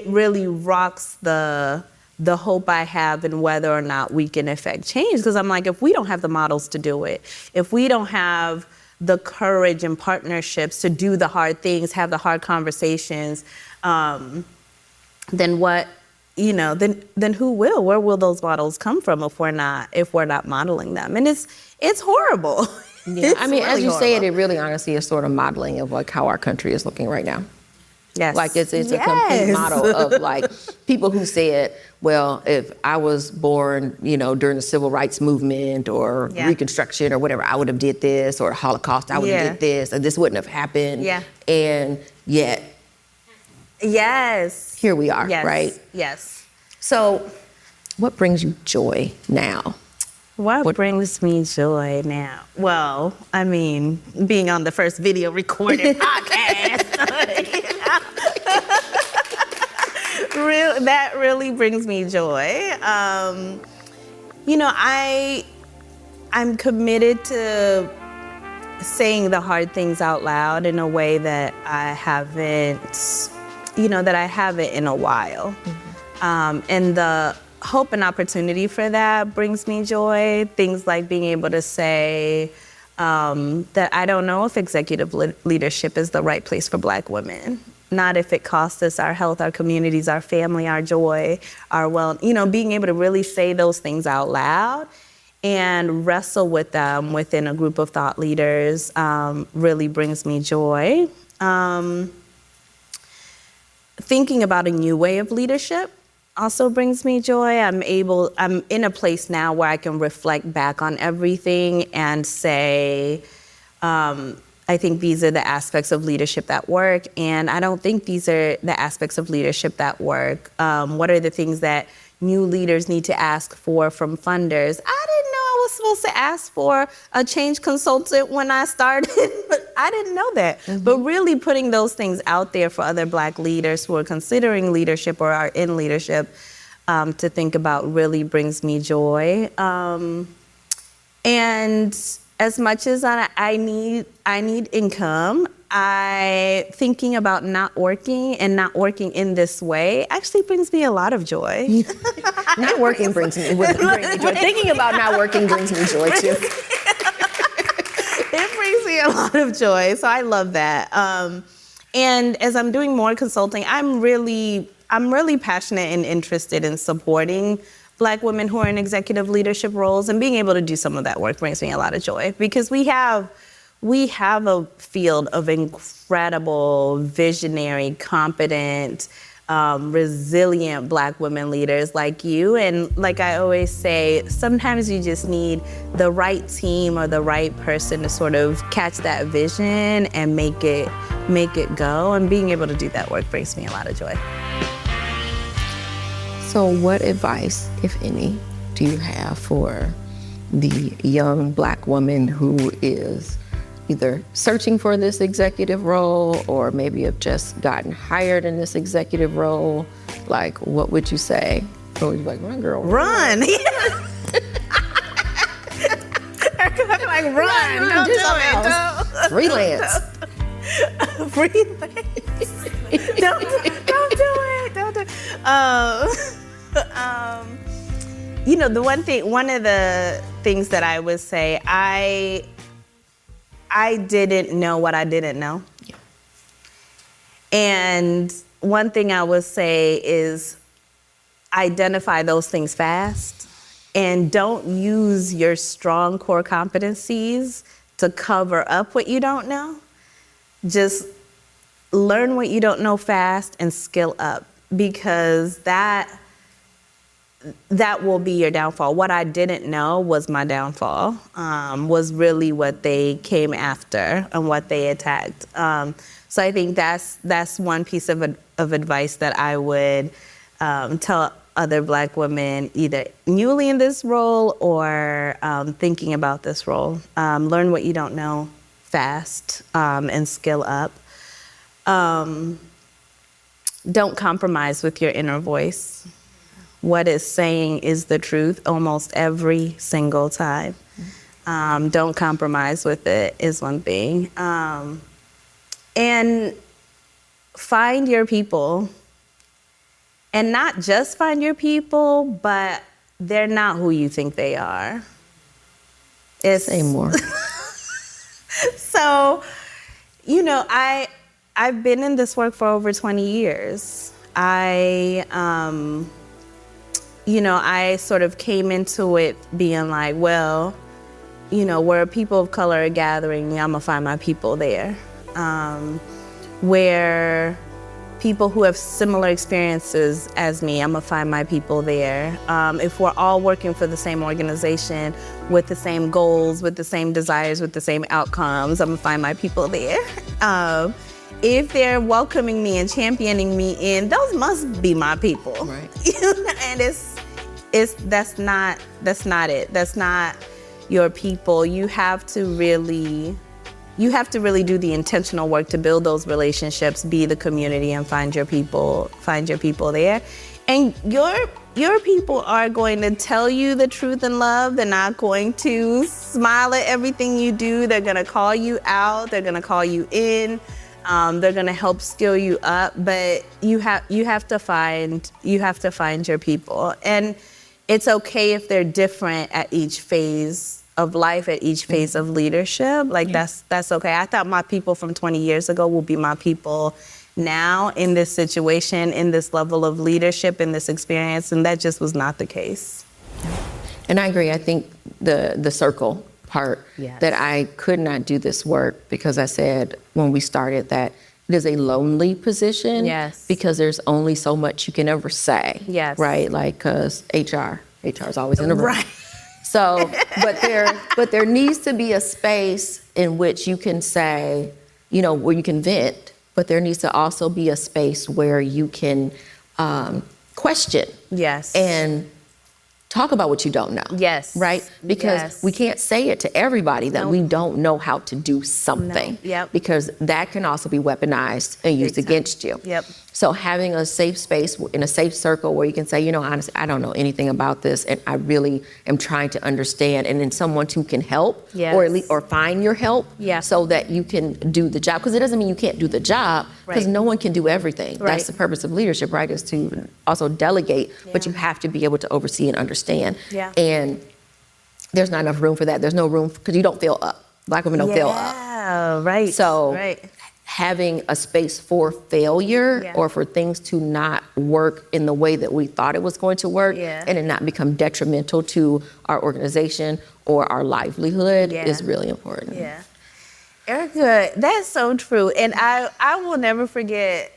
really rocks the hope I have in whether or not we can affect change. Because I'm like, if we don't have the models to do it, if we don't have the courage and partnerships to do the hard things, have the hard conversations, then what then who will? Where will those models come from if we're not modeling them? And it's horrible. Yeah, It's I mean, as really you say it, horrible. it really honestly is sort of modeling of like how our country is looking right now. Yes. Like it's a complete model of like people who said, well, if I was born, during the civil rights movement or Reconstruction or whatever, I would have did this, or Holocaust, I would have did this, or this wouldn't have happened. Yeah. And yet, Yes. here we are, Yes. right? Yes. So, what brings you joy now? What brings me joy now? Well, I mean, being on the first video recorded podcast. That really brings me joy. I'm committed to saying the hard things out loud in a way that I haven't in a while. And the hope and opportunity for that brings me joy. Things like being able to say that I don't know if executive leadership is the right place for Black women. Not if it costs us our health, our communities, our family, our joy, being able to really say those things out loud and wrestle with them within a group of thought leaders really brings me joy. Thinking about a new way of leadership also brings me joy. I'm in a place now where I can reflect back on everything and say, I think these are the aspects of leadership that work, and I don't think these are the aspects of leadership that work. What are the things that new leaders need to ask for from funders? I didn't know I was supposed to ask for a change consultant when I started. I didn't know that. But really putting those things out there for other Black leaders who are considering leadership or are in leadership to think about really brings me joy. And as much as I need income, thinking about not working and not working in this way actually brings me a lot of joy. Not working brings me joy. Thinking about not working brings me joy too. It brings me a lot of joy, so I love that. And as I'm doing more consulting, I'm really passionate and interested in supporting Black women who are in executive leadership roles, and being able to do some of that work brings me a lot of joy, because we have a field of incredible, visionary, competent, resilient Black women leaders like you. And like I always say, sometimes you just need the right team or the right person to sort of catch that vision and make it go. And being able to do that work brings me a lot of joy. So what advice, if any, do you have for the young Black woman who is either searching for this executive role or maybe have just gotten hired in this executive role? Like, what would you say? Or would you be like, run, girl, run? Like, run. Don't do it. Freelance. Freelance. Don't do it. Don't do it. One of the things that I would say, I didn't know what I didn't know. Yeah. And one thing I would say is identify those things fast, and don't use your strong core competencies to cover up what you don't know. Just learn what you don't know fast and skill up, because that will be your downfall. What I didn't know was my downfall, was really what they came after and what they attacked. So I think that's one piece of advice that I would tell other Black women, either newly in this role or thinking about this role. Learn what you don't know fast and skill up. Don't compromise with your inner voice. What it's saying is the truth almost every single time. Don't compromise with it is one thing. And find your people. And not just find your people, but they're not who you think they are. Say more. So, I've been in this work for over 20 years. I I sort of came into it being like, well, where people of color are gathering, I'm gonna find my people there. Where people who have similar experiences as me, I'm gonna find my people there. If we're all working for the same organization with the same goals, with the same desires, with the same outcomes, I'm gonna find my people there. If they're welcoming me and championing me in, those must be my people. Right. And that's not it. That's not your people. You have to really do the intentional work to build those relationships, be the community, and find your people there. And your people are going to tell you the truth and love. They're not going to smile at everything you do. They're going to call you out. They're going to call you in. They're going to help skill you up. But you have to find your people. And it's okay if they're different at each phase of life, at each phase of leadership. Like that's okay. I thought my people from 20 years ago will be my people now in this situation, in this level of leadership, in this experience, and that just was not the case. And I agree. I think the circle part, that I could not do this work because I said when we started that it is a lonely position. Yes. Because there's only so much you can ever say. Yes. Right? Like, because HR is always in the room. Right. So, but there needs to be a space in which you can say, where you can vent, but there needs to also be a space where you can question. Yes. And talk about what you don't know. Yes. Right? Because we can't say it to everybody that we don't know how to do something. No. Yep. Because that can also be weaponized and used against you. Yep. So having a safe space in a safe circle where you can say, honestly, I don't know anything about this, and I really am trying to understand, and then someone who can help, or at least, or find your help, so that you can do the job. Because it doesn't mean you can't do the job, because no one can do everything. Right. That's the purpose of leadership, right? Is to also delegate, but you have to be able to oversee and understand. Yeah. And there's not enough room for that. There's no room because you don't fill up. Black women don't fill up. Yeah, right. So having a space for failure or for things to not work in the way that we thought it was going to work and it not become detrimental to our organization or our livelihood is really important. Yeah. Erika, that's so true. And I will never forget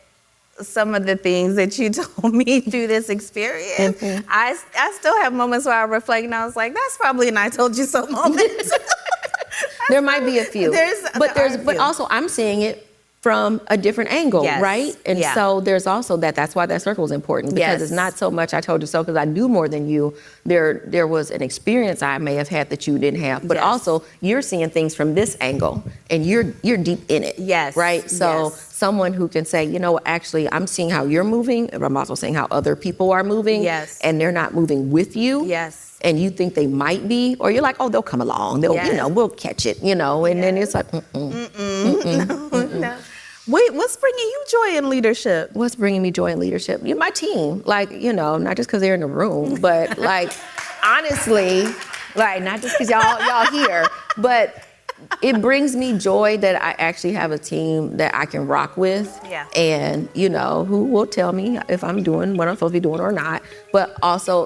some of the things that you told me through this experience. Mm-hmm. I still have moments where I reflect and I was like, that's probably an I told you so moment. There might be a few. But also I'm seeing it from a different angle, right? And so there's also that's why that circle is important, because it's not so much I told you so because I knew more than you. There was an experience I may have had that you didn't have, but also you're seeing things from this angle and you're deep in it. Yes. Right? So someone who can say, actually I'm seeing how you're moving, and I'm also seeing how other people are moving. Yes. And they're not moving with you. Yes. And you think they might be, or you're like, oh, they'll come along. They'll, we'll catch it, and then it's like, No. Wait, what's bringing you joy in leadership? What's bringing me joy in leadership? My team, not just because they're in the room, but honestly, not just because y'all here, but it brings me joy that I actually have a team that I can rock with, and who will tell me if I'm doing what I'm supposed to be doing or not, but also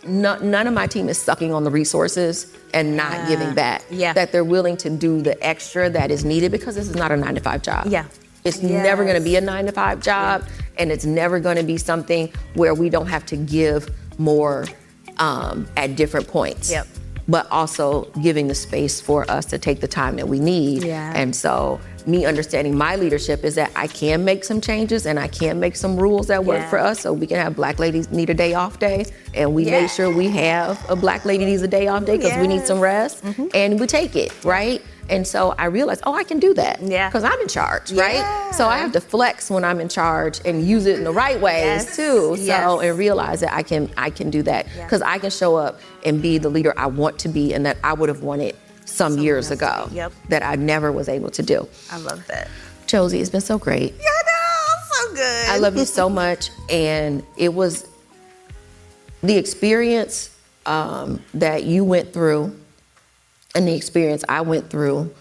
none of my team is sucking on the resources and not giving back. That they're willing to do the extra that is needed, because this is not a 9-to-5 job. It's never going to be a 9-to-5 job, and it's never going to be something where we don't have to give more at different points. But also giving the space for us to take the time that we need. And so me understanding my leadership is that I can make some changes and I can make some rules that work for us, so we can have Black ladies need a day off day, and we make sure we have a Black lady needs a day off day because we need some rest, and we take it, right? And so I realized, I can do that because I'm in charge, right? So I have to flex when I'm in charge and use it in the right ways too. So and realize that I can do that because I can show up and be the leader I want to be, and that I would have wanted some years ago that I never was able to do. I love that. Josie, it's been so great. Yeah, I know, so good. I love you so much, and it was the experience that you went through and the experience I went through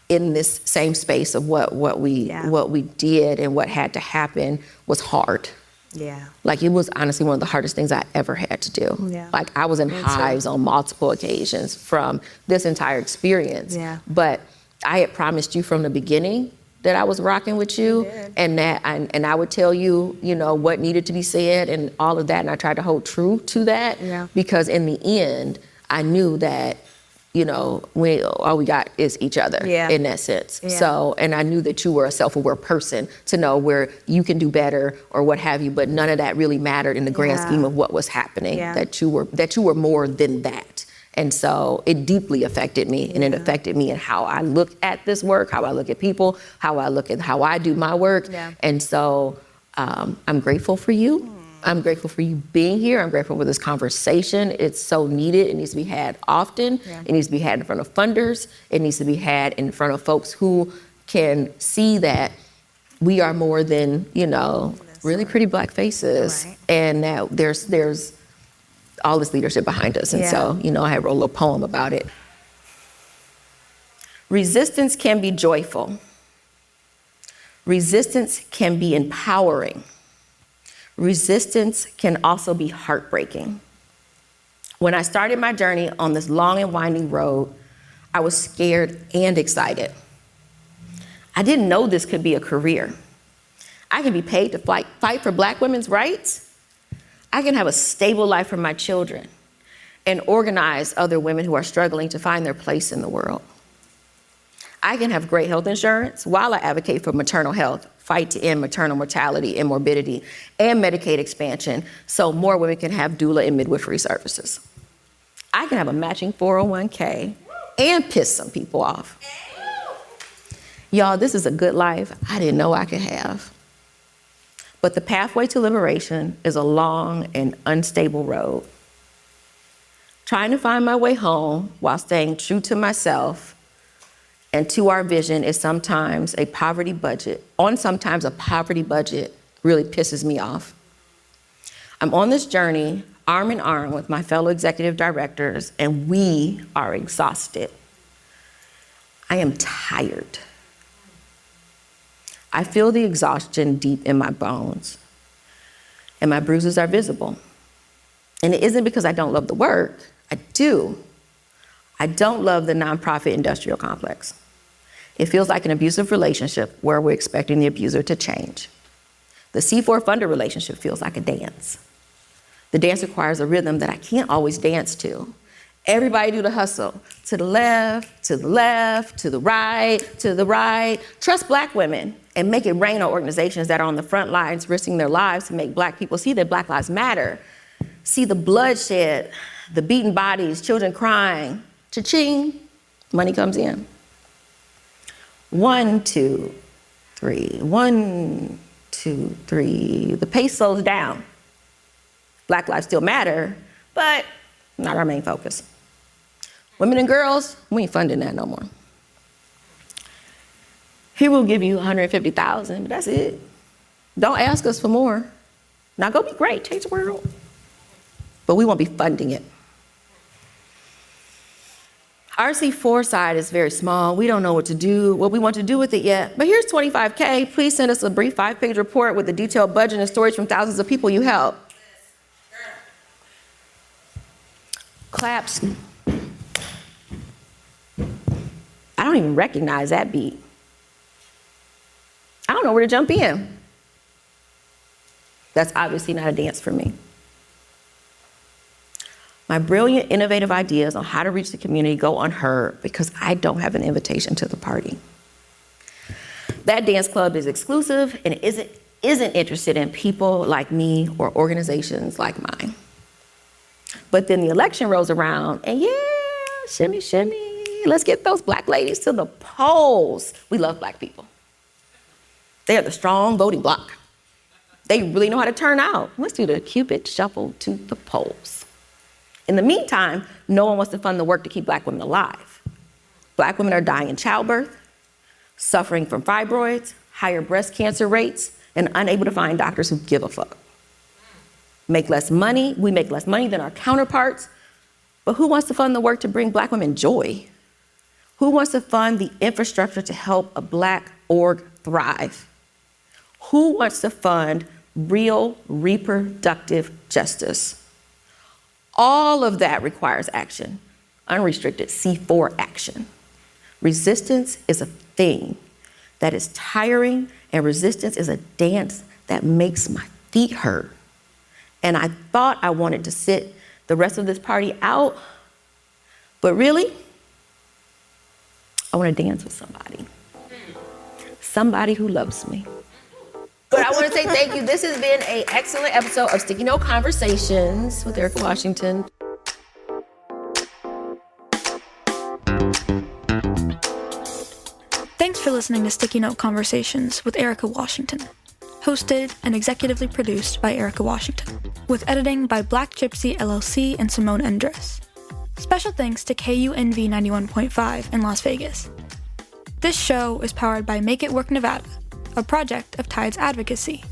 in this same space of what we did and what had to happen was hard. Yeah. Like, it was honestly one of the hardest things I ever had to do. Yeah. Like, I was in hives on multiple occasions from this entire experience. Yeah. But I had promised you from the beginning that I was rocking with you, and that I would tell you, you know, what needed to be said and all of that, and I tried to hold true to that. Yeah. Because in the end, I knew that, you know, all we got is each other in that sense. Yeah. So, and I knew that you were a self-aware person to know where you can do better or what have you, but none of that really mattered in the grand scheme of what was happening, that you were more than that. And so it deeply affected me, and it affected me in how I look at this work, how I look at people, how I look at how I do my work. Yeah. And so I'm grateful for you. I'm grateful for you being here. I'm grateful for this conversation. It's so needed. It needs to be had often. It needs to be had in front of funders. It needs to be had in front of folks who can see that we are more than, you know, really pretty Black faces, and that there's all this leadership behind us. And so, you know, I wrote a little poem about it. Resistance can be joyful. Resistance can be empowering. Resistance can also be heartbreaking. When I started my journey on this long and winding road, I was scared and excited. I didn't know this could be a career. I can be paid to fight for Black women's rights. I can have a stable life for my children and organize other women who are struggling to find their place in the world. I can have great health insurance while I advocate for maternal health, fight to end maternal mortality and morbidity, and Medicaid expansion so more women can have doula and midwifery services. I can have a matching 401k and piss some people off. Y'all, this is a good life I didn't know I could have. But the pathway to liberation is a long and unstable road. Trying to find my way home while staying true to myself and to our vision is sometimes a poverty budget. Sometimes a poverty budget really pisses me off. I'm on this journey arm in arm with my fellow executive directors, and we are exhausted. I am tired. I feel the exhaustion deep in my bones, and my bruises are visible. And it isn't because I don't love the work. I do. I don't love the nonprofit industrial complex. It feels like an abusive relationship where we're expecting the abuser to change. The C4 funder relationship feels like a dance. The dance requires a rhythm that I can't always dance to. Everybody do the hustle. To the left, to the left, to the right, to the right. Trust Black women and make it rain on organizations that are on the front lines risking their lives to make Black people see that Black lives matter. See the bloodshed, the beaten bodies, children crying. Cha-ching, money comes in. 1, 2, 3. 1, 2, 3. The pace slows down. Black lives still matter, but not our main focus. Women and girls, we ain't funding that no more. Here we'll give you $150,000, but that's it. Don't ask us for more. Now go be great, change the world. But we won't be funding it. RC4 side is very small. We don't know what we want to do with it yet. But here's $25K. Please send us a brief 5-page report with a detailed budget and stories from thousands of people you help. Claps. I don't even recognize that beat. I don't know where to jump in. That's obviously not a dance for me. My brilliant, innovative ideas on how to reach the community go unheard because I don't have an invitation to the party. That dance club is exclusive and isn't interested in people like me or organizations like mine. But then the election rolls around and yeah, shimmy, shimmy. Let's get those Black ladies to the polls. We love Black people. They are the strong voting bloc. They really know how to turn out. Let's do the Cupid shuffle to the polls. In the meantime, no one wants to fund the work to keep Black women alive. Black women are dying in childbirth, suffering from fibroids, higher breast cancer rates, and unable to find doctors who give a fuck. We make less money than our counterparts, but who wants to fund the work to bring Black women joy? Who wants to fund the infrastructure to help a Black org thrive? Who wants to fund real reproductive justice. All of that requires action, unrestricted C4 action. Resistance is a thing that is tiring, and resistance is a dance that makes my feet hurt. And I thought I wanted to sit the rest of this party out, but really, I want to dance with somebody who loves me. But I want to say thank you. This has been an excellent episode of Sticky Note Conversations with Erika Washington. Thanks for listening to Sticky Note Conversations with Erika Washington. Hosted and executively produced by Erika Washington, with editing by Black Gypsy LLC and Simone Endres. Special thanks to KUNV 91.5 in Las Vegas. This show is powered by Make It Work Nevada, a project of Tides Advocacy.